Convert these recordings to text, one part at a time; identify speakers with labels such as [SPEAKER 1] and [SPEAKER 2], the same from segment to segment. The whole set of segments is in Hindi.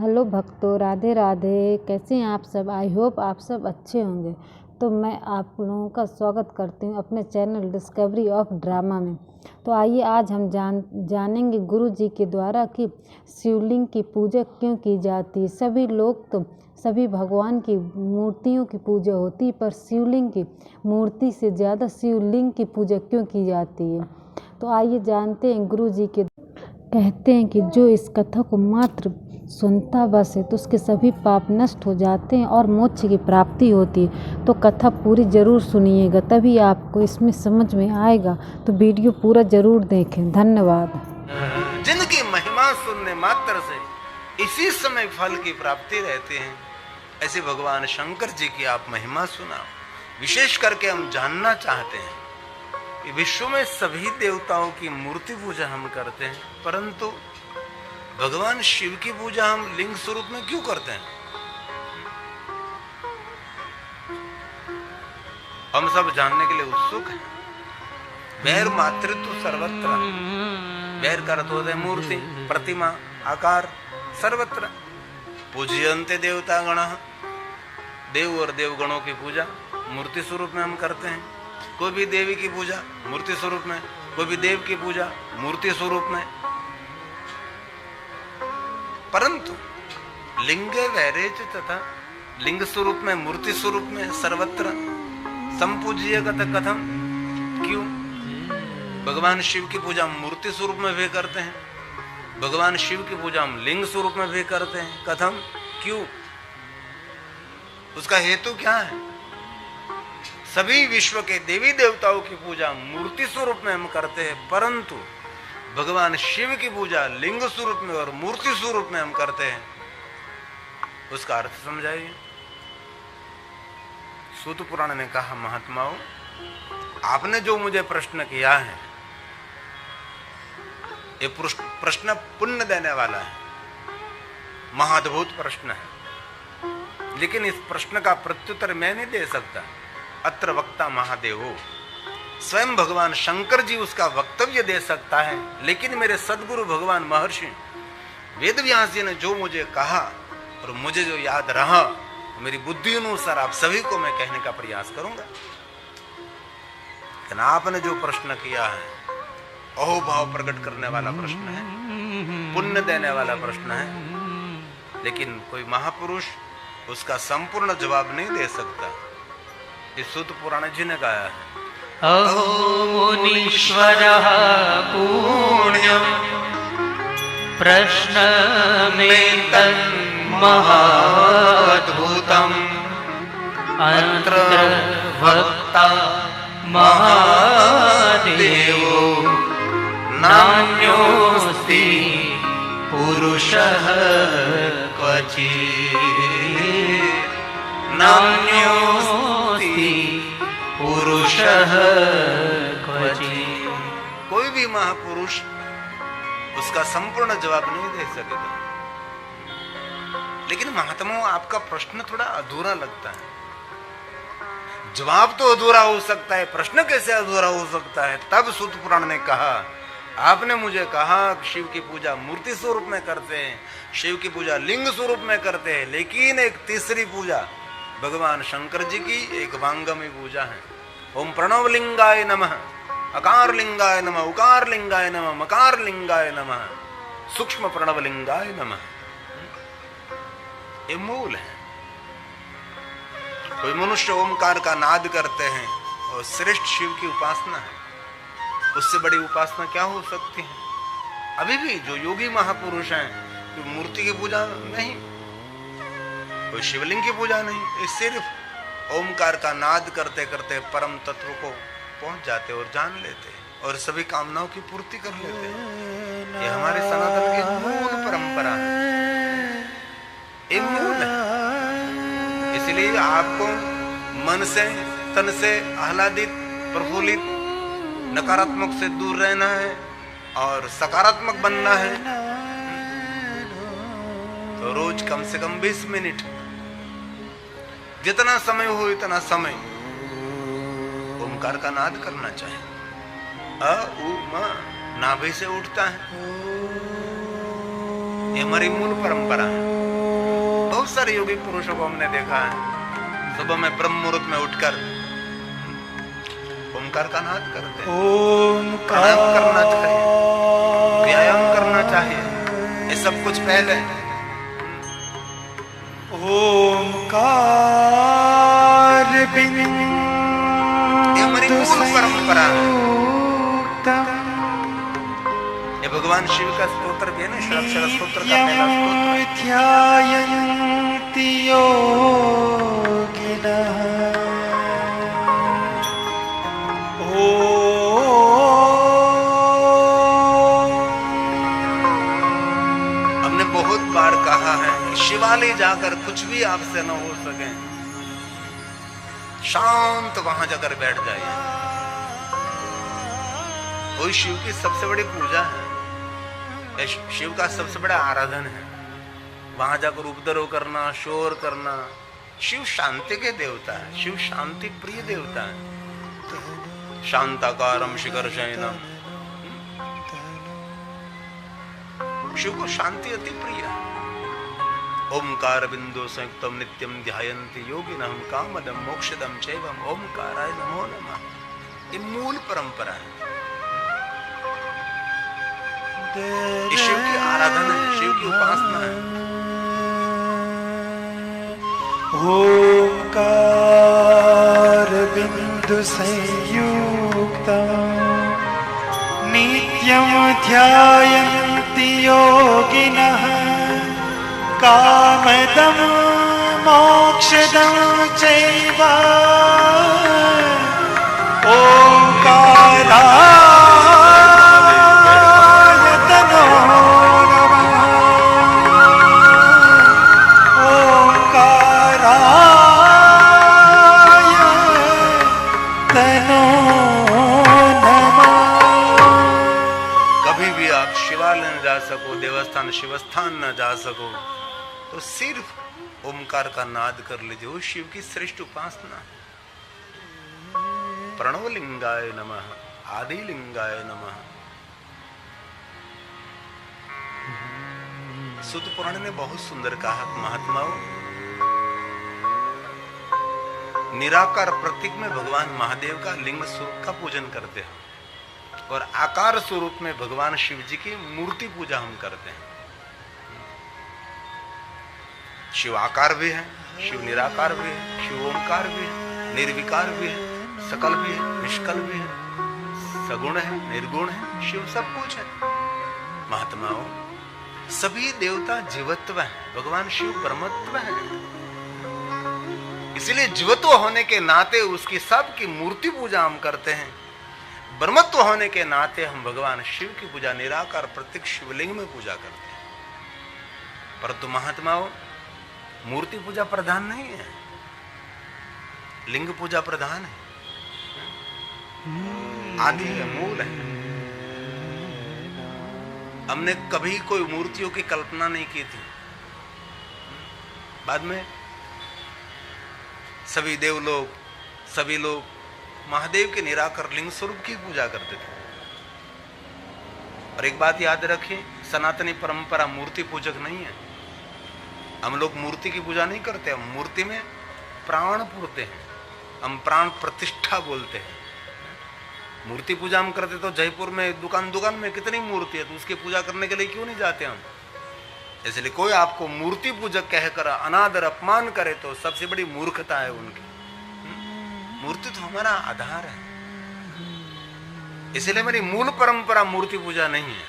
[SPEAKER 1] हेलो भक्तों, राधे राधे। कैसे हैं आप सब? आई होप आप सब अच्छे होंगे। तो मैं आप लोगों का स्वागत करती हूँ अपने चैनल डिस्कवरी ऑफ ड्रामा में। तो आइए आज हम जानेंगे गुरु जी के द्वारा कि शिवलिंग की पूजा क्यों की जाती है। सभी लोग तो सभी भगवान की मूर्तियों की पूजा होती है, पर शिवलिंग की मूर्ति से ज़्यादा शिवलिंग की पूजा क्यों की जाती है। तो आइए जानते हैं। गुरु जी के कहते हैं कि जो इस कथा को मात्र सुनता बस है तो उसके सभी पाप नष्ट हो जाते हैं और मोक्ष की प्राप्ति होती है। तो कथा पूरी ज़रूर सुनिएगा, तभी आपको इसमें समझ में आएगा। तो वीडियो पूरा ज़रूर देखें। धन्यवाद।
[SPEAKER 2] जिनकी महिमा सुनने मात्र से इसी समय फल की प्राप्ति रहती है, ऐसे भगवान शंकर जी की आप महिमा सुनाओ। विशेष करके हम जानना चाहते हैं कि विश्व में सभी देवताओं की मूर्ति पूजा हम करते हैं, परंतु भगवान शिव की पूजा हम लिंग स्वरूप में क्यों करते हैं? हम सब जानने के लिए उत्सुक हैं। वैर मातृत्व सर्वत्र, वैर का अर्थ होता है मूर्ति, प्रतिमा, आकार। सर्वत्र पूज्यन्ते देवता गणः, देव और देवगणों की पूजा मूर्ति स्वरूप में हम करते हैं। कोई भी देवी की पूजा मूर्ति स्वरूप में, कोई भी देव की पूजा मूर्ति स्वरूप में। परंतु लिंगे वैरेच तथा लिंग स्वरूप में, मूर्ति स्वरूप में सर्वत्र संपूज्य कथम, क्यों? भगवान शिव की पूजा हम मूर्ति स्वरूप में भी करते हैं, भगवान शिव की पूजा हम लिंग स्वरूप में भी करते हैं। कथम, क्यों? उसका हेतु क्या है? सभी विश्व के देवी देवताओं की पूजा मूर्ति स्वरूप में हम करते हैं, परंतु भगवान शिव की पूजा लिंग स्वरूप में और मूर्ति स्वरूप में हम करते हैं। उसका अर्थ समझाइए। सूत पुराण ने कहा, महात्माओं, आपने जो मुझे प्रश्न किया है, ये प्रश्न पुण्य देने वाला है, महाअद्भुत प्रश्न है। लेकिन इस प्रश्न का प्रत्युत्तर मैं नहीं दे सकता। अत्र वक्ता महादेवो, स्वयं भगवान शंकर जी उसका वक्तव्य दे सकता है। लेकिन मेरे सदगुरु भगवान महर्षि वेद व्यास जी ने जो मुझे कहा और मुझे जो याद रहा, मेरी बुद्धि अनुसार आप सभी को मैं कहने का प्रयास करूंगा। लेकिन आपने जो प्रश्न किया है, अहोभाव प्रकट करने वाला प्रश्न है, पुण्य देने वाला प्रश्न है, लेकिन कोई महापुरुष उसका संपूर्ण जवाब नहीं दे सकता। इस सूत पुराण जी ने गाया है,
[SPEAKER 3] मुनीश्वरः पुण्यं प्रश्नमेतन्महाद्भुतम् अत्र वक्ता महादेवो नान्योऽस्ति पुरुषः क्वचित्, नान्योऽस्ति पुरुषः क्वचित्।
[SPEAKER 2] कोई भी महापुरुष उसका संपूर्ण जवाब नहीं दे सकेगा। लेकिन महात्माओं, आपका प्रश्न थोड़ा अधूरा लगता है। जवाब तो अधूरा हो सकता है, प्रश्न कैसे अधूरा हो सकता है? तब सूत पुराण ने कहा, आपने मुझे कहा शिव की पूजा मूर्ति स्वरूप में करते हैं, शिव की पूजा लिंग स्वरूप में करते हैं, लेकिन एक तीसरी पूजा भगवान शंकर जी की एक वांगमी पूजा है। ओम प्रणव लिंगाय नमः, अकार लिंगाय नमः, उकार लिंगाय नमः, मकार लिंगाय नमः, सूक्ष्म प्रणव लिंगाय नमः। ये मूल है। कोई मनुष्य ओमकार का नाद करते हैं और श्रेष्ठ शिव की उपासना है। उससे बड़ी उपासना क्या हो सकती है? अभी भी जो योगी महापुरुष हैं, कोई मूर्ति की पूजा नहीं, कोई शिवलिंग की पूजा नहीं, ये सिर्फ ओमकार का नाद करते करते परम तत्व को पहुंच जाते और जान लेते और सभी कामनाओं की पूर्ति कर लेते हैं। ये हमारे सनातन की मूल परंपरा है, ये मूल है। इसलिए आपको मन से, तन से आह्लादित, प्रफुल्लित, नकारात्मक से दूर रहना है और सकारात्मक बनना है। तो रोज कम से कम 20 मिनट, जितना समय हो इतना समय ओमकार का नाद करना चाहिए। अ उ म नाभि से उठता है, ये हमारी मूल परंपरा है। सारे योगी पुरुषों को हमने देखा है, सुबह में ब्रह्म मुहूर्त में उठकर ओमकार का नाद करते हैं। प्राणायाम करना चाहिए, व्यायाम करना चाहिए, ये सब कुछ पहले।
[SPEAKER 3] ओमकार
[SPEAKER 2] ये हमारी मूल परंपरा है। ये भगवान शिव का स्तोत्र भी है ना, षडाक्षर स्तोत्र का पहला स्तोत्र।
[SPEAKER 3] ध्यायन्ति योगिनः
[SPEAKER 2] हमने बहुत बार कहा है कि शिवालय जाकर कुछ भी आपसे न हो सके, शांत वहां जाकर बैठ जाइए। वही शिव की सबसे बड़ी पूजा है, शिव का सबसे बड़ा आराधन है। वहां जाकर उपद्रव करना, शोर करना, शिव शांति के देवता है, शिव शांति प्रिय देवता है। शांताकारम शिखर शयनम, शिव को शांति अति प्रिय है। ओमकार बिंदु संयुक्तम नित्यम ध्यायन्ति योगिनः कामदम मोक्षदम चैवम ओमकाराय नमो नमः। ये मूल परंपरा है, ये शिव की आराधना है, शिव की उपासना है।
[SPEAKER 3] ओंकार बिंदु संयुक्तम नित्यम ध्यायन्ति योगिनः कामदं मोक्षदं चैव ओंकाराय तनो नमः। ओंकाराय तनो नमः।
[SPEAKER 2] कभी भी आप शिवालय न जा सको, देवस्थान शिवस्थान न जा सको, तो सिर्फ ओमकार का नाद कर लीजिए, वो शिव की श्रेष्ठ उपासना। प्रणवलिंगाय नमः, आदिलिंगाय नमः। सुत पुराण ने बहुत सुंदर कहा, महात्माओं, निराकार प्रतीक में भगवान महादेव का लिंग स्वरूप का पूजन करते हैं और आकार स्वरूप में भगवान शिव जी की मूर्ति पूजा हम करते हैं। शिव आकार भी है, शिव निराकार भी है, शिव ओंकार भी है, निर्विकार भी है, सकल भी है, निष्कल भी है, सगुण है, निर्गुण है, शिव सब कुछ है। महात्माओं, सभी देवता जीवत्व है, भगवान शिव परमत्व है। इसलिए जीवत्व होने के नाते उसकी सबकी मूर्ति पूजा हम करते हैं। ब्रह्मत्व होने के नाते हम भगवान शिव की पूजा निराकार प्रत्येक शिवलिंग में पूजा करते हैं। परंतु महात्माओं, मूर्ति पूजा प्रधान नहीं है, लिंग पूजा प्रधान है, आदि है, मूल है। हमने कभी कोई मूर्तियों की कल्पना नहीं की थी। बाद में सभी देवलोग, सभी लोग महादेव के निराकार लिंग स्वरूप की पूजा करते थे। और एक बात याद रखिए, सनातनी परंपरा मूर्ति पूजक नहीं है। हम लोग मूर्ति की पूजा नहीं करते, हम मूर्ति में प्राण पूरते हैं, हम प्राण प्रतिष्ठा बोलते हैं। मूर्ति पूजा हम करते तो जयपुर में दुकान दुकान में कितनी मूर्ति है, तो उसकी पूजा करने के लिए क्यों नहीं जाते हम? इसलिए कोई आपको मूर्ति पूजक कहकर अनादर अपमान करे तो सबसे बड़ी मूर्खता है उनकी। मूर्ति तो हमारा आधार है। इसलिए मेरी मूल परंपरा मूर्ति पूजा नहीं है।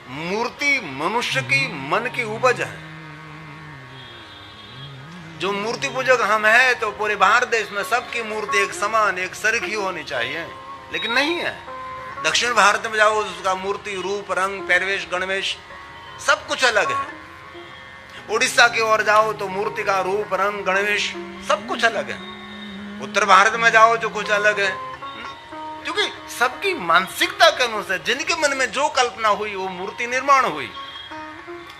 [SPEAKER 2] मूर्ति मनुष्य की मन की उपज है। जो मूर्ति पूजक हम हैं तो पूरे भारत देश में सबकी मूर्ति एक समान, एक सरखी होनी चाहिए, लेकिन नहीं है। दक्षिण भारत में जाओ, उसका मूर्ति रूप, रंग, पैरवेश, गणवेश सब कुछ अलग है। उड़ीसा की ओर जाओ तो मूर्ति का रूप, रंग, गणवेश सब कुछ अलग है। उत्तर भारत में जाओ जो कुछ अलग है, क्योंकि सबकी मानसिकता के अनुसार जिनके मन में जो कल्पना हुई वो मूर्ति निर्माण हुई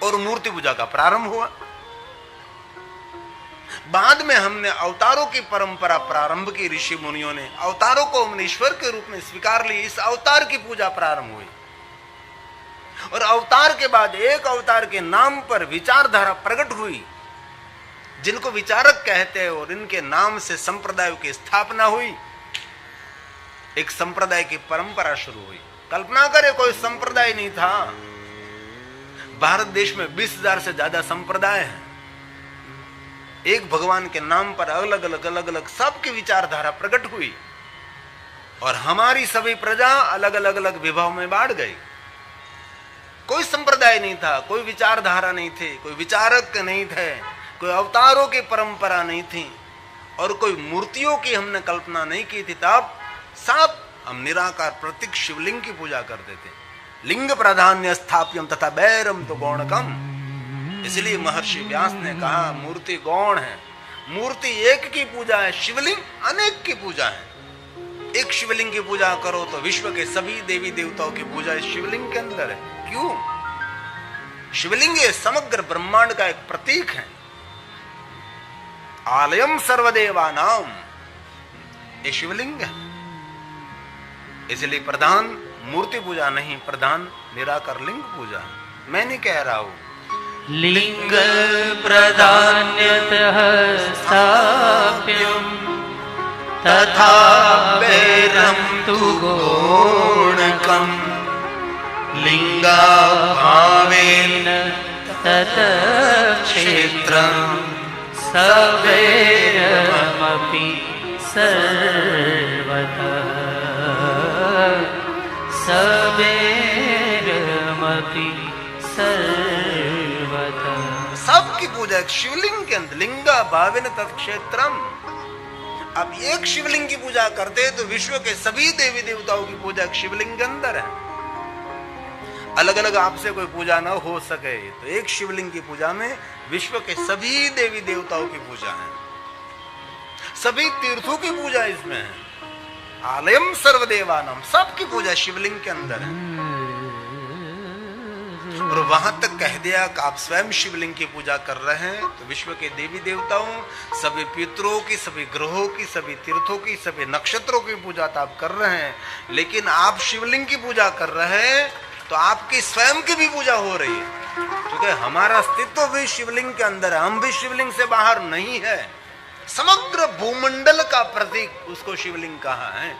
[SPEAKER 2] और मूर्ति पूजा का प्रारंभ हुआ। बाद में हमने अवतारों की परंपरा प्रारंभ की, ऋषि मुनियों ने अवतारों को हमने ईश्वर के रूप में स्वीकार ली, इस अवतार की पूजा प्रारंभ हुई। और अवतार के बाद एक अवतार के नाम पर विचारधारा प्रकट हुई, जिनको विचारक कहते हैं, और इनके नाम से संप्रदायों की स्थापना हुई। एक संप्रदाय की परंपरा शुरू हुई। कल्पना करें, कोई संप्रदाय नहीं था। भारत देश में 20,000 से ज्यादा संप्रदाय हैं। एक भगवान के नाम पर अलग अलग सबकी विचारधारा प्रकट हुई, और हमारी सभी प्रजा अलग अलग विभाव में बांट गई। कोई संप्रदाय नहीं था, कोई विचारधारा नहीं थे, कोई विचारक नहीं थे, कोई अवतारों की परंपरा नहीं थी, और कोई मूर्तियों की हमने कल्पना नहीं की थी। तब सब हम निराकार प्रतीक शिवलिंग की पूजा करते थे। लिंग प्राधान्य स्थाप्यम तथा बैरम तो गौणकम। इसलिए महर्षि व्यास ने कहा मूर्ति गौण है। मूर्ति एक की पूजा है, शिवलिंग अनेक की पूजा है। एक शिवलिंग की पूजा करो तो विश्व के सभी देवी देवताओं की पूजा इस शिवलिंग के अंदर है। क्यों? शिवलिंग समग्र ब्रह्मांड का एक प्रतीक है। आलयम सर्वदेवानाम, ये शिवलिंग है। इसलिए प्रधान मूर्ति पूजा नहीं, प्रधान निराकार लिंग पूजा। मैं नहीं कह रहा हूं।
[SPEAKER 4] लिंग प्रधान्यतः स्थाप्यम् तथा वैरं तु गौणकम् लिंगाभावेन तत क्षेत्रं सवैरमपि सर्वतः सवैरमपि सर्वतः।
[SPEAKER 2] सबकी पूजा शिवलिंग के अंदर। लिंगा भावेन तत्क्षेत्रम। अब एक शिवलिंग की पूजा करते हैं तो विश्व के सभी देवी देवताओं की पूजा शिवलिंग के अंदर है। अलग अलग आपसे कोई पूजा ना हो सके तो एक शिवलिंग की पूजा में विश्व के सभी देवी देवताओं की पूजा है, सभी तीर्थों की पूजा इसमें है। आलयम सर्वदेवानाम, सबकी पूजा शिवलिंग के अंदर है। और वहां तक कह दिया कि आप स्वयं शिवलिंग की पूजा कर रहे हैं तो विश्व के देवी देवताओं, सभी पितरों की, सभी ग्रहों की, सभी तीर्थों की, सभी नक्षत्रों की पूजा तो आप कर रहे हैं। लेकिन आप शिवलिंग की पूजा कर रहे हैं तो आपकी स्वयं की भी पूजा हो रही है, क्योंकि हमारा अस्तित्व भी शिवलिंग के अंदर है। हम भी शिवलिंग से बाहर नहीं है। समग्र भूमंडल का प्रतीक उसको शिवलिंग कहा है।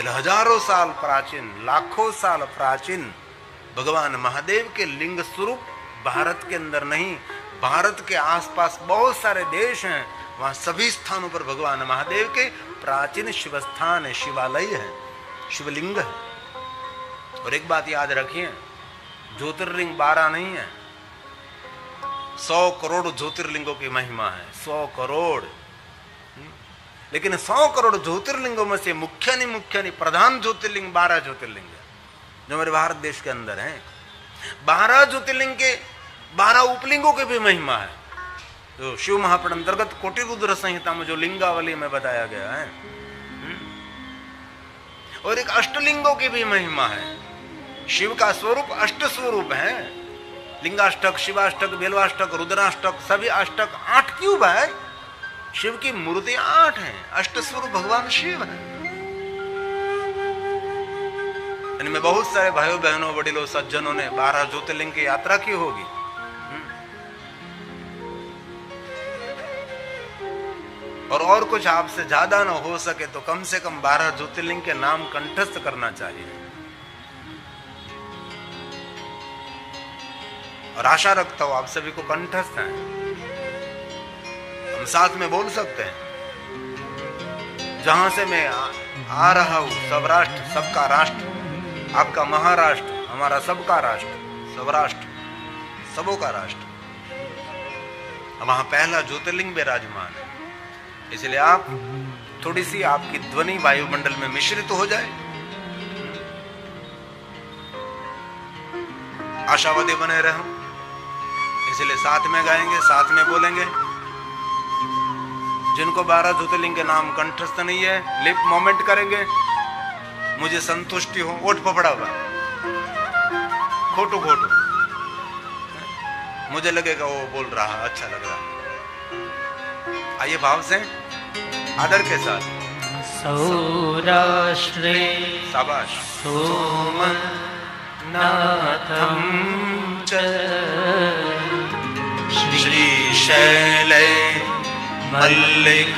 [SPEAKER 2] हजारों साल प्राचीन, लाखों साल प्राचीन भगवान महादेव के लिंग स्वरूप भारत के अंदर नहीं, भारत के आसपास बहुत सारे देश हैं, वहां सभी स्थानों पर भगवान महादेव के प्राचीन शिव स्थान है, शिवालय है, शिवलिंग है। और एक बात याद रखिए, ज्योतिर्लिंग 12 नहीं है, 100 करोड़ ज्योतिर्लिंगों की महिमा है। 100 करोड़। लेकिन 100 करोड़ ज्योतिर्लिंगों में से मुख्य नहीं प्रधान ज्योतिर्लिंग 12 ज्योतिर्लिंग है जो हमारे भारत देश के अंदर है। 12 ज्योतिर्लिंग के 12 उपलिंगों की भी महिमा है, जो शिव महापुराण अंतर्गत कोटि रुद्र संहिता में जो लिंगावली में बताया गया है। और एक अष्टलिंगों की भी महिमा है। शिव का स्वरूप अष्ट स्वरूप है। लिंगाष्टक, शिवाष्टक, बेलवाष्टक, रुद्राष्टक, सभी अष्टक 8 क्यों है? शिव की मूर्ति 8 है, अष्ट स्वरूप भगवान शिव है। इनमें बहुत सारे भाइयों बहनों बड़िलों सज्जनों ने 12 ज्योतिर्लिंग की यात्रा की होगी। और कुछ आपसे ज्यादा ना हो सके तो कम से कम 12 ज्योतिर्लिंग के नाम कंठस्थ करना चाहिए। और आशा रखता हूं आप सभी को कंठस्थ है, हम साथ में बोल सकते हैं। जहां से मैं आ रहा हूं, सब राष्ट्र सबका राष्ट्र, आपका महाराष्ट्र, हमारा सबका राष्ट्र, सौराष्ट्र सबों का राष्ट्र। वहां पहला ज्योतिर्लिंग विराजमान है। इसलिए आप थोड़ी सी आपकी ध्वनि वायुमंडल में मिश्रित हो जाए, आशावादी बने रहो। इसलिए साथ में गाएंगे, साथ में बोलेंगे। जिनको 12 ज्योतिर्लिंग के नाम कंठस्थ नहीं है, लिप मोमेंट करेंगे, मुझे संतुष्टि हो, ओठ पपड़ा हुआ, खोटू खोटू, मुझे लगेगा वो बोल रहा, अच्छा लग रहा। आइए भाव से, आदर के साथ।
[SPEAKER 4] सौराष्ट्रे
[SPEAKER 2] शाबाश
[SPEAKER 4] सोमनाथं च
[SPEAKER 2] श्रीशैले मल्लिकार्जुनम्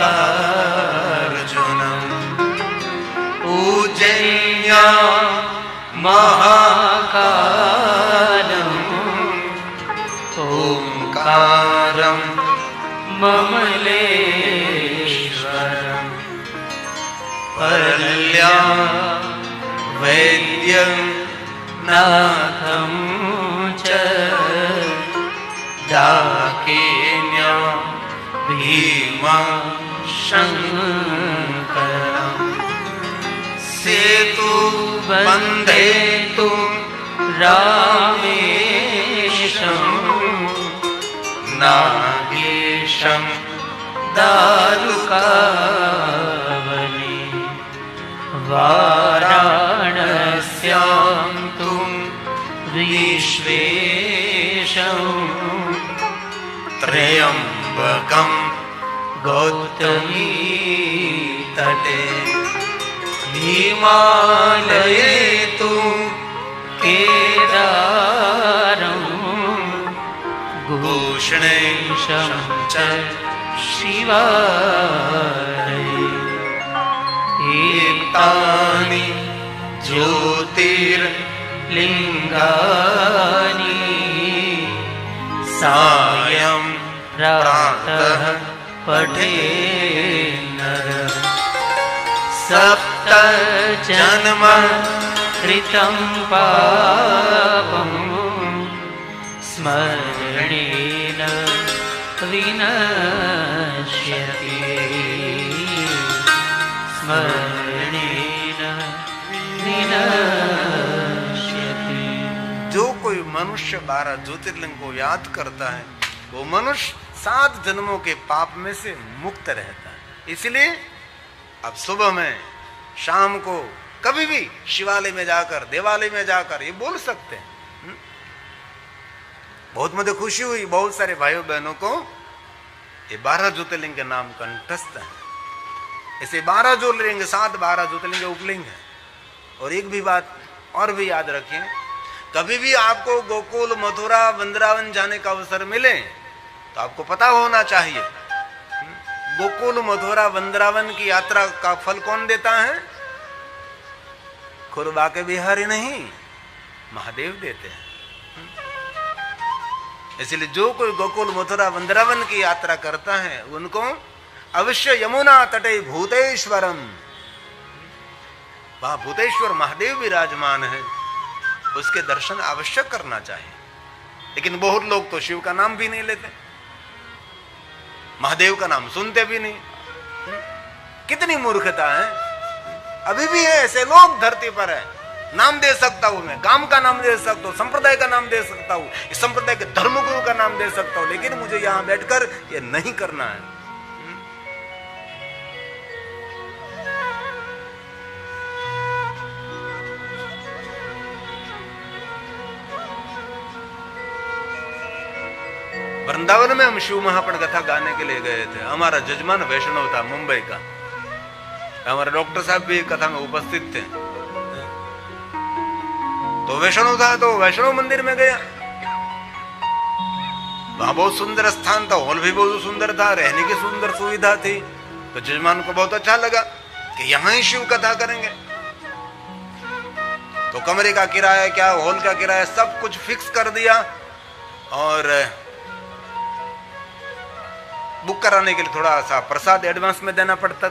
[SPEAKER 4] उज्जयिन्या महाकालम्
[SPEAKER 2] ओंकारं
[SPEAKER 4] ममलेश्वरम्
[SPEAKER 2] परल्या वैद्यं
[SPEAKER 4] नाथं च
[SPEAKER 2] डाकिन्या भीमा
[SPEAKER 4] शङ्करम्
[SPEAKER 2] सेतु बन्धेतु
[SPEAKER 4] रामेशं
[SPEAKER 2] नागेशं
[SPEAKER 4] दारुकावने वाराणस्यां तु विश्वेशं
[SPEAKER 2] त्र्यम्बकं
[SPEAKER 4] गौतमी
[SPEAKER 2] तटे हिमालये तु
[SPEAKER 4] केदारं
[SPEAKER 2] भूषणेशं च
[SPEAKER 4] शिवालये
[SPEAKER 2] एतानि ज्योतिर्लिङ्गानि सायं
[SPEAKER 4] प्रातः पठेन्नरः
[SPEAKER 2] सप्त जन्म
[SPEAKER 4] कृतं पापं स्मरणेन विनश्यति स्मरणेन विनश्यति।
[SPEAKER 2] जो कोई मनुष्य 12 ज्योतिर्लिंग को याद करता है वो मनुष्य 7 जन्मों के पाप में से मुक्त रहता है। इसलिए अब सुबह में शाम को कभी भी शिवालय में जाकर देवालय में जाकर ये बोल सकते हैं। बहुत मुझे खुशी हुई, बहुत सारे भाइयों बहनों को ये 12 ज्योतिर्लिंग के नाम कंठस्थ है। ऐसे 12 ज्योतिर्लिंग 12 ज्योतिर्लिंग उपलिंग है। और एक भी बात और भी याद रखें, कभी भी आपको गोकुल मथुरा वृंदावन जाने का अवसर मिले तो आपको पता होना चाहिए गोकुल मथुरा वृंदावन की यात्रा का फल कौन देता है? खुरबा के बिहारी नहीं, महादेव देते हैं। इसलिए जो कोई गोकुल मथुरा वृंदावन की यात्रा करता है उनको अवश्य यमुना तटे भूतेश्वरम, वहां भूतेश्वर महादेव विराजमान है, उसके दर्शन आवश्यक करना चाहिए। लेकिन बहुत लोग तो शिव का नाम भी नहीं लेते, महादेव का नाम सुनते भी नहीं। कितनी मूर्खता है। अभी भी है ऐसे लोग धरती पर है। नाम दे सकता हूं मैं, गांव का नाम दे सकता हूं, संप्रदाय का नाम दे सकता हूं, इस संप्रदाय के धर्मगुरु का नाम दे सकता हूं, लेकिन मुझे यहां बैठकर ये नहीं करना है। वृंदावन में हम शिव महापण कथा गाने के लिए गए थे। हमारा जजमान वैष्णव था, मुंबई का। हमारे डॉक्टर साहब भी कथा में उपस्थित थे। तो वैष्णव था, तो वैष्णव मंदिर में गया। वहां बहुत सुंदर स्थान था, हॉल भी बहुत सुंदर था, रहने की सुंदर सुविधा थी। तो जजमान को बहुत अच्छा लगा कि यहां ही शिव कथा करेंगे। तो कमरे का किराया क्या, हॉल का किराया, सब कुछ फिक्स कर दिया। और बुक कराने के लिए थोड़ा सा प्रसाद एडवांस में देना पड़ता।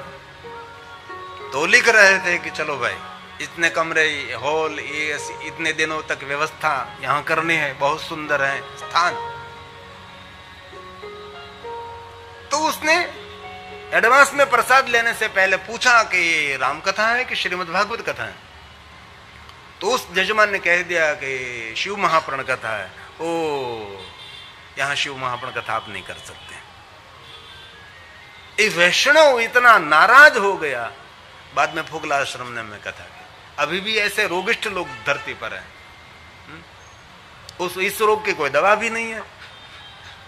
[SPEAKER 2] तो लिख रहे थे कि चलो भाई इतने कमरे, हॉल, ये इतने दिनों तक व्यवस्था यहाँ करनी है, बहुत सुंदर है स्थान। तो उसने एडवांस में प्रसाद लेने से पहले पूछा कि ये राम कथा है कि श्रीमद् भागवत कथा है। तो उस जजमान ने कह दिया कि शिव महाप्रण कथा है। ओ, यहां शिव महाप्रण कथा आप नहीं कर सकते। ये वैष्णव इतना नाराज हो गया। बाद में फुगला आश्रम ने में कथा की। अभी भी ऐसे रोगिष्ठ लोग धरती पर हैं। इस रोग की कोई दवा भी नहीं है,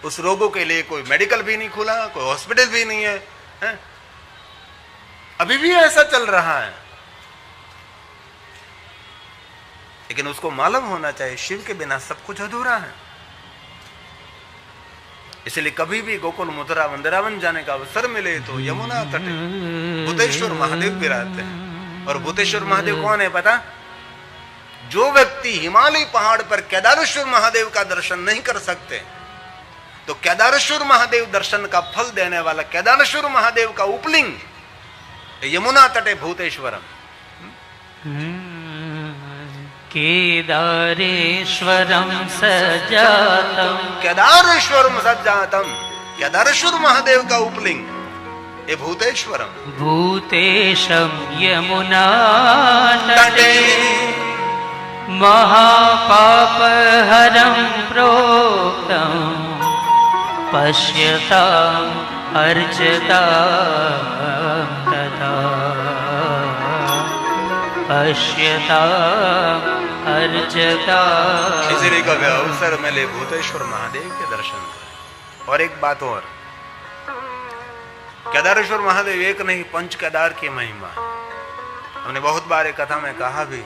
[SPEAKER 2] उस रोगों के लिए कोई मेडिकल भी नहीं खुला, कोई हॉस्पिटल भी नहीं है, अभी भी ऐसा चल रहा है, लेकिन उसको मालूम होना चाहिए शिव के बिना सब कुछ अधूरा है। इसलिए कभी भी गोकुल मथुरा वृंदावन जाने का अवसर मिले तो यमुना तटे भूतेश्वर महादेव विराजते हैं। और भूतेश्वर महादेव कौन है पता? जो व्यक्ति हिमालय पहाड़ पर केदारेश्वर महादेव का दर्शन नहीं कर सकते, तो केदारेश्वर महादेव दर्शन का फल देने वाला केदारेश्वर महादेव का उपलिंग यमुना तटे भूतेश्वरम।
[SPEAKER 4] केदारेश्वरम सजातम,
[SPEAKER 2] केदारेश्वरम सज्जातम, केदारेश्वर महादेव का उपलिंग ये भूतेश्वरम।
[SPEAKER 4] भूतेशम यमुना तटे महापापहरं प्रोक्तं पश्यताम् अर्चतां तथा पश्यताम् अर्चतां।
[SPEAKER 2] इसलिए कभी अवसर मिले भूतेश्वर महादेव के दर्शन करें। और एक बात और, केदारेश्वर महादेव एक नहीं, पंच केदार की महिमा। हमने बहुत बार एक कथा में कहा भी।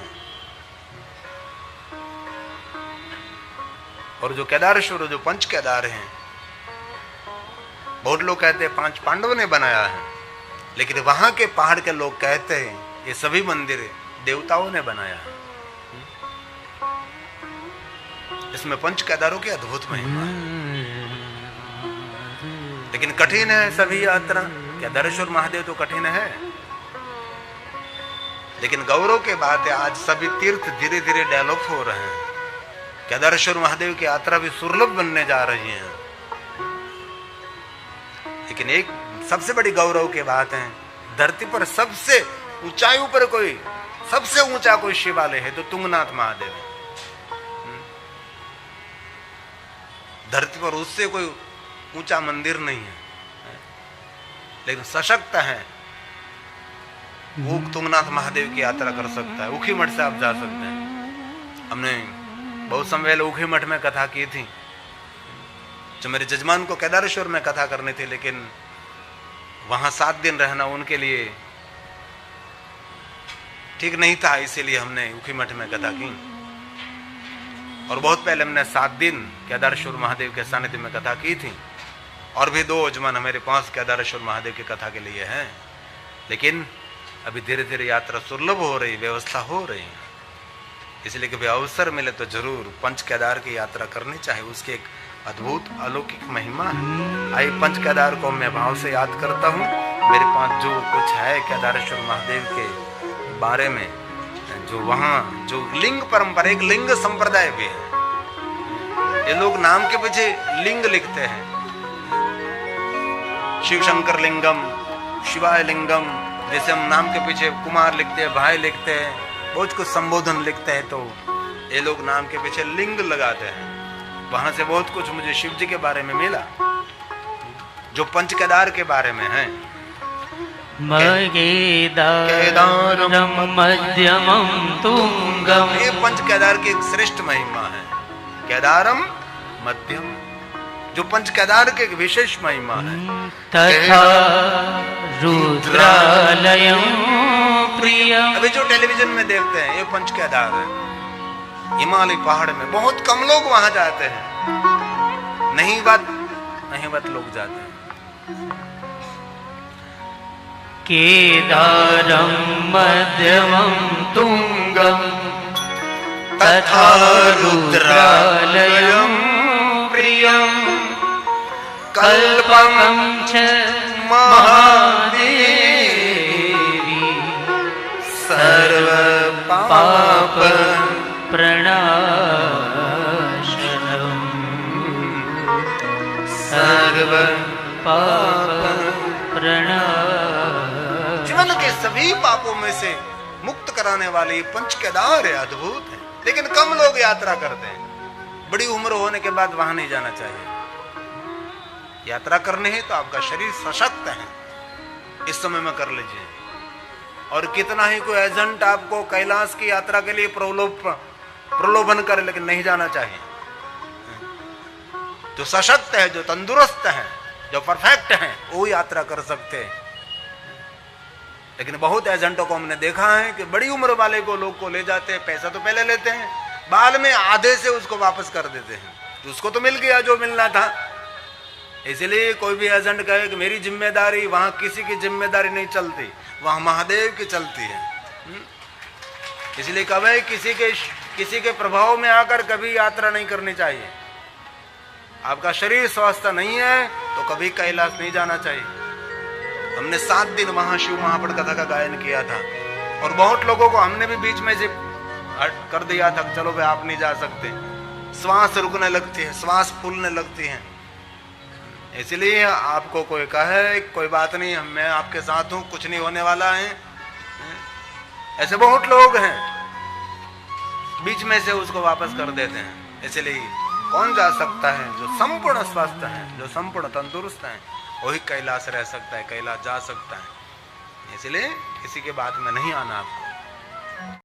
[SPEAKER 2] और जो केदारेश्वर, जो पंच केदार हैं, बहुत लोग कहते हैं 5 पांडवों ने बनाया है, लेकिन वहां के पहाड़ के लोग कहते हैं ये सभी मंदिर देवताओं ने बनाया है। इसमें पंच केदारों की अद्भुत महिमा है, लेकिन कठिन है सभी यात्रा। केदारेश्वर महादेव तो कठिन है, लेकिन गौरव के बात है आज सभी तीर्थ धीरे धीरे डेवलप हो रहे हैं। केदारेश्वर महादेव की यात्रा भी सुलभ बनने जा रही है। लेकिन एक सबसे बड़ी गौरव की बात है, धरती पर सबसे ऊंचाई पर कोई सबसे ऊंचा कोई शिवालय है तो तुंगनाथ महादेव है। धरती पर उससे कोई ऊंचा मंदिर नहीं है, लेकिन सशक्त है वो तुंगनाथ महादेव की यात्रा कर सकता है। उखी मठ से आप जा सकते हैं। हमने बहुत समय पहले उखी मठ में कथा की थी। जो मेरे जजमान को केदारेश्वर में कथा करनी थी, लेकिन वहां 7 दिन रहना उनके लिए ठीक नहीं था, इसीलिए हमने उखी मठ में कथा की। और बहुत पहले हमने 7 दिन केदारेश्वर महादेव के सानिध्य में कथा की थी। और भी 2 यजमान हमारे पास केदारेश्वर महादेव की कथा के लिए हैं। लेकिन अभी धीरे धीरे यात्रा सुलभ हो रही, व्यवस्था हो रही है। इसलिए कभी अवसर मिले तो जरूर पंच केदार की यात्रा करनी चाहिए। उसकी एक अद्भुत अलौकिक महिमा है। आई पंच केदार को मैं भाव से याद करता हूँ। मेरे पास जो कुछ है केदारेश्वर महादेव के बारे में, जो वहाँ जो लिंग परंपरा, एक लिंग संप्रदाय भी है। ये लोग नाम के पीछे लिंग लिखते हैं, शिव शंकर लिंगम, शिवाय लिंगम। जैसे हम नाम के पीछे कुमार लिखते हैं, भाई लिखते हैं, बहुत कुछ संबोधन लिखते हैं, तो ये लोग नाम के पीछे लिंग लगाते हैं। वहां से बहुत कुछ मुझे शिव जी के बारे में मिला, जो पंच केदार के बारे में है।
[SPEAKER 4] केदारम मध्यमम तुंगम,
[SPEAKER 2] ये पंच केदार की एक श्रेष्ठ महिमा है। केदारम मध्यम, जो पंच केदार के एक विशेष महिमा है।
[SPEAKER 4] तथा रुद्रालयम प्रियम,
[SPEAKER 2] अभी जो टेलीविजन में देखते हैं ये पंच केदार है। हिमालय पहाड़ में बहुत कम लोग वहां जाते हैं, नहीं बात लोग जाते हैं।
[SPEAKER 4] केदारम मध्यमम तुंगम तथा रुद्रालयम प्रियम कल्पम च महादेवी सर्व पाप प्रणाशनम सर्व पाप प्रणाशनम।
[SPEAKER 2] जीवन के सभी पापों में से मुक्त कराने वाले पंच केदार है, अद्भुत है। लेकिन कम लोग यात्रा करते हैं। बड़ी उम्र होने के बाद वहां नहीं जाना चाहिए। यात्रा करनी है तो आपका शरीर सशक्त है, इस समय में कर लीजिए। और कितना ही कोई एजेंट आपको कैलाश की यात्रा के लिए प्रलोभन करे, लेकिन नहीं जाना चाहिए। जो सशक्त है, जो तंदुरुस्त है, जो परफेक्ट है, वो यात्रा कर सकते हैं। लेकिन बहुत एजेंटों को हमने देखा है कि बड़ी उम्र वाले को लोग को ले जाते हैं, पैसा तो पहले लेते हैं, बाद में आधे से उसको वापस कर देते हैं। तो उसको तो मिल गया जो मिलना था। इसलिए कोई भी एजेंट कहे कि मेरी जिम्मेदारी, वहां किसी की जिम्मेदारी नहीं चलती, वहां महादेव की चलती है। इसलिए कभी किसी के प्रभाव में आकर कभी यात्रा नहीं करनी चाहिए। आपका शरीर स्वस्थ नहीं है तो कभी कैलाश नहीं जाना चाहिए। हमने 7 दिन वहां शिव महापड़ कथा का गायन किया था और बहुत लोगों को हमने भी बीच में से हट कर दिया था, चलो भाई आप नहीं जा सकते। श्वास रुकने लगती है, श्वास फूलने लगती है। इसलिए आपको कोई कहे कोई बात नहीं, मैं आपके साथ हूं, कुछ नहीं होने वाला है, ऐसे बहुत लोग हैं, बीच में से उसको वापस कर देते हैं। इसलिए कौन जा सकता है? जो संपूर्ण स्वस्थ है, जो संपूर्ण तंदुरुस्त है, वही कैलाश रह सकता है, कैलाश जा सकता है। इसलिए किसी के बात में नहीं आना आपको।